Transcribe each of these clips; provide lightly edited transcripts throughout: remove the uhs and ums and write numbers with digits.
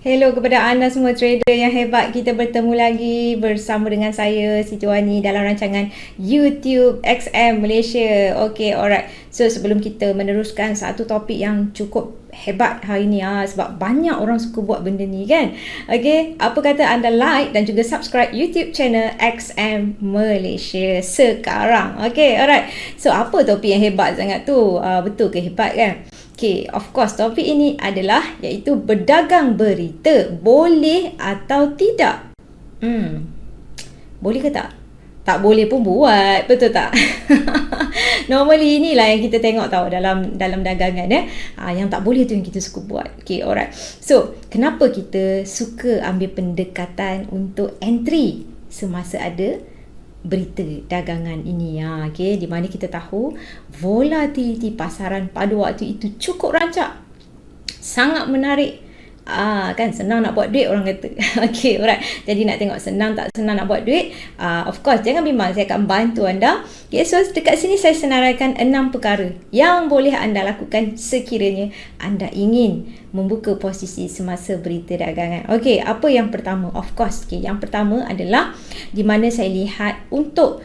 Hello kepada anda semua trader yang hebat. Kita bertemu lagi bersama dengan saya Siti Wani dalam rancangan YouTube XM Malaysia. Okay, alright. So sebelum kita meneruskan satu topik yang cukup hebat hari ni sebab banyak orang suka buat benda ni kan. Okay, apa kata anda like dan juga subscribe YouTube channel XM Malaysia sekarang. Okay, alright. So apa topik yang hebat sangat tu? Betul ke hebat kan? Okay, of course topik ini adalah iaitu berdagang berita. Boleh atau tidak? Boleh ke tak? Tak boleh pun buat, betul tak? Normally inilah yang kita tengok tahu dalam dagangan yang tak boleh tu yang kita suka buat. Okay, alright. So, kenapa kita suka ambil pendekatan untuk entry semasa ada berita dagangan ini okay, di mana kita tahu volatiliti pasaran pada waktu itu cukup rancak, sangat menarik. Kan senang nak buat duit orang kata. Okay, alright. Jadi nak tengok senang tak senang nak buat duit. Of course, jangan bimbang, saya akan bantu anda. Okay, so dekat sini saya senaraikan 6 perkara yang boleh anda lakukan sekiranya anda ingin membuka posisi semasa berita dagangan. Okay, apa yang pertama? Of course, okay, yang pertama adalah di mana saya lihat untuk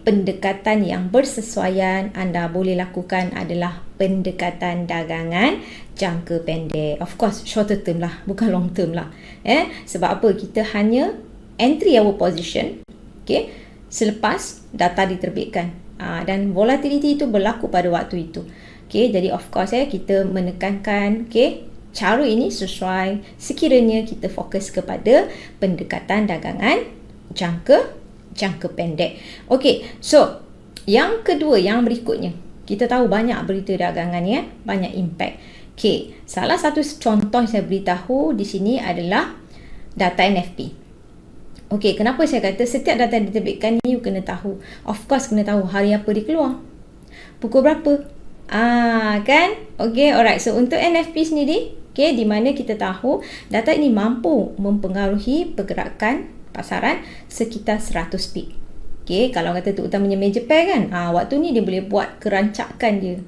pendekatan yang bersesuaian anda boleh lakukan adalah pendekatan dagangan jangka pendek. Of course, shorter term lah, bukan long term lah. Sebab apa? Kita hanya entry our position selepas data diterbitkan. Dan volatility itu berlaku pada waktu itu. Jadi of course kita menekankan cara ini sesuai sekiranya kita fokus kepada pendekatan dagangan jangka pendek. Okay, so yang kedua, yang berikutnya, kita tahu banyak berita dagangan banyak impact. Okay, salah satu contoh saya beritahu di sini adalah data NFP. Okay, kenapa saya kata setiap data yang diterbitkan ni you kena tahu. Of course kena tahu hari apa dia keluar, pukul berapa. Kan? Okay, alright. So untuk NFP sendiri, di mana kita tahu data ini mampu mempengaruhi pergerakan pasaran sekitar 100 pip. Kalau kata terutamanya major pair kan, waktu ni dia boleh buat kerancakan dia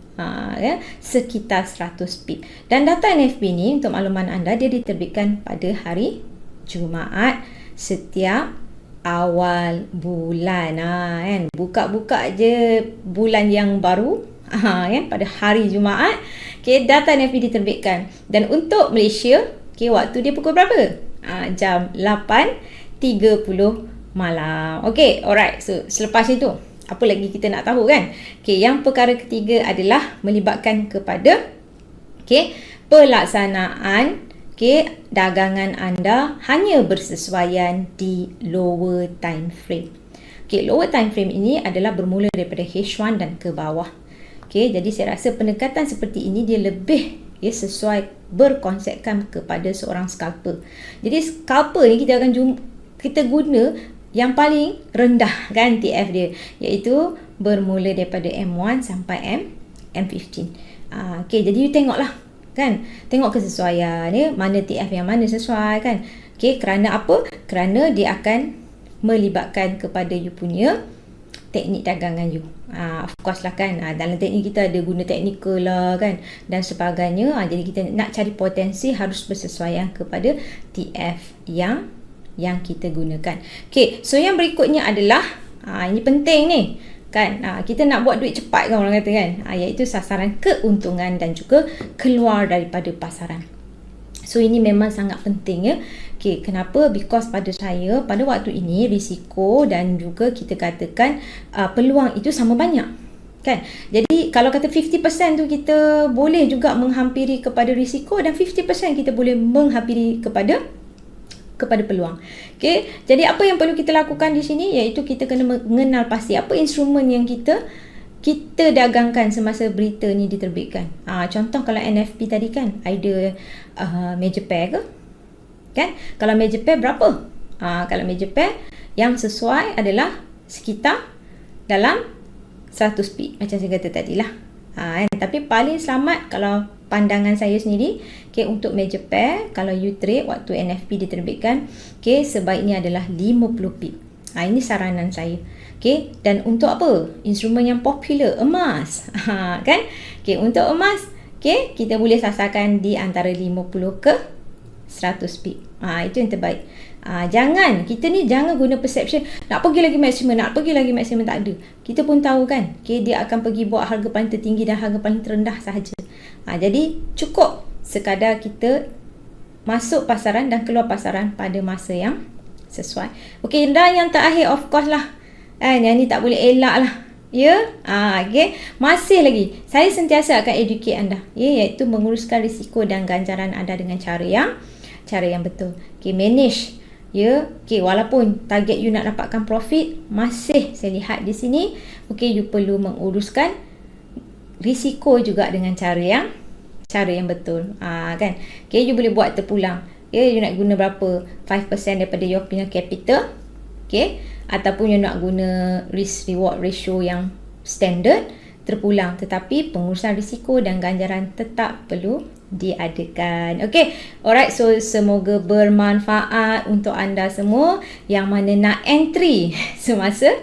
sekitar 100 pip. Dan data NFP ni untuk makluman anda, dia diterbitkan pada hari Jumaat setiap awal bulan. Kan? Buka-buka je bulan yang baru kan, pada hari Jumaat data NFP diterbitkan. Dan untuk Malaysia, waktu dia pukul berapa? Jam 8.30 malam. Okay, alright. So, selepas itu, apa lagi kita nak tahu kan? Yang perkara ketiga adalah melibatkan kepada pelaksanaan dagangan anda hanya bersesuaian di lower time frame. Lower time frame ini adalah bermula daripada H1 dan ke bawah. Jadi saya rasa pendekatan seperti ini dia lebih sesuai berkonsepkan kepada seorang scalper. Jadi scalper ni kita guna yang paling rendah kan TF dia, iaitu bermula daripada M1 sampai M15. Jadi you tengoklah kan, tengok kesesuaian mana TF yang mana sesuai kan. Kerana apa? Kerana dia akan melibatkan kepada you punya teknik dagangan you. Of course lah kan, dalam teknik kita ada guna teknikal lah kan dan sebagainya. Jadi kita nak cari potensi harus bersesuaian kepada TF yang kita gunakan. So yang berikutnya adalah ini penting ni kan, kita nak buat duit cepat kan orang kata kan, iaitu sasaran keuntungan dan juga keluar daripada pasaran. So ini memang sangat penting kenapa? Because pada saya pada waktu ini risiko dan juga kita katakan peluang itu sama banyak kan. Jadi kalau kata 50% tu kita boleh juga menghampiri kepada risiko dan 50% kita boleh menghampiri kepada peluang. Jadi apa yang perlu kita lakukan di sini iaitu kita kena mengenal pasti apa instrumen yang kita dagangkan semasa berita ni diterbitkan. Contoh kalau NFP tadi kan, either major pair ke? Kan? Kalau major pair berapa? Kalau major pair yang sesuai adalah sekitar dalam 100 pip macam saya kata tadilah. Tapi paling selamat kalau pandangan saya sendiri, untuk major pair kalau you trade waktu NFP diterbitkan, sebaiknya adalah 50 pip. Ini saranan saya. Dan untuk apa? Instrumen yang popular, emas. Kan? Untuk emas, kita boleh sasarkan di antara 50 ke 100 pip. Itu yang terbaik. Kita ni jangan guna perception nak pergi lagi maksimum, tak ada. Kita pun tahu kan, dia akan pergi buat harga paling tertinggi dan harga paling terendah sahaja. Jadi cukup sekadar kita masuk pasaran dan keluar pasaran pada masa yang sesuai. Okey, dan yang terakhir of course lah, yang ni tak boleh elak lah. Okay. Masih lagi saya sentiasa akan educate anda, iaitu menguruskan risiko dan ganjaran anda dengan cara yang betul. Manage. Walaupun target you nak dapatkan profit, masih saya lihat di sini, you perlu menguruskan risiko juga dengan cara yang betul. Kan? You boleh buat terpulang. You nak guna berapa? 5% daripada you punya capital. Ataupun you nak guna risk reward ratio yang standard, terpulang. Tetapi pengurusan risiko dan ganjaran tetap perlu diadakan. Alright, so semoga bermanfaat untuk anda semua yang mana nak entry semasa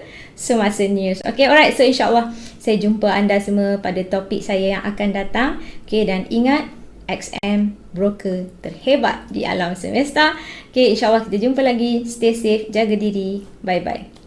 news. Alright, so insyaAllah saya jumpa anda semua pada topik saya yang akan datang. Dan ingat, XM broker terhebat di alam semesta. InsyaAllah kita jumpa lagi. Stay safe, jaga diri. Bye-bye.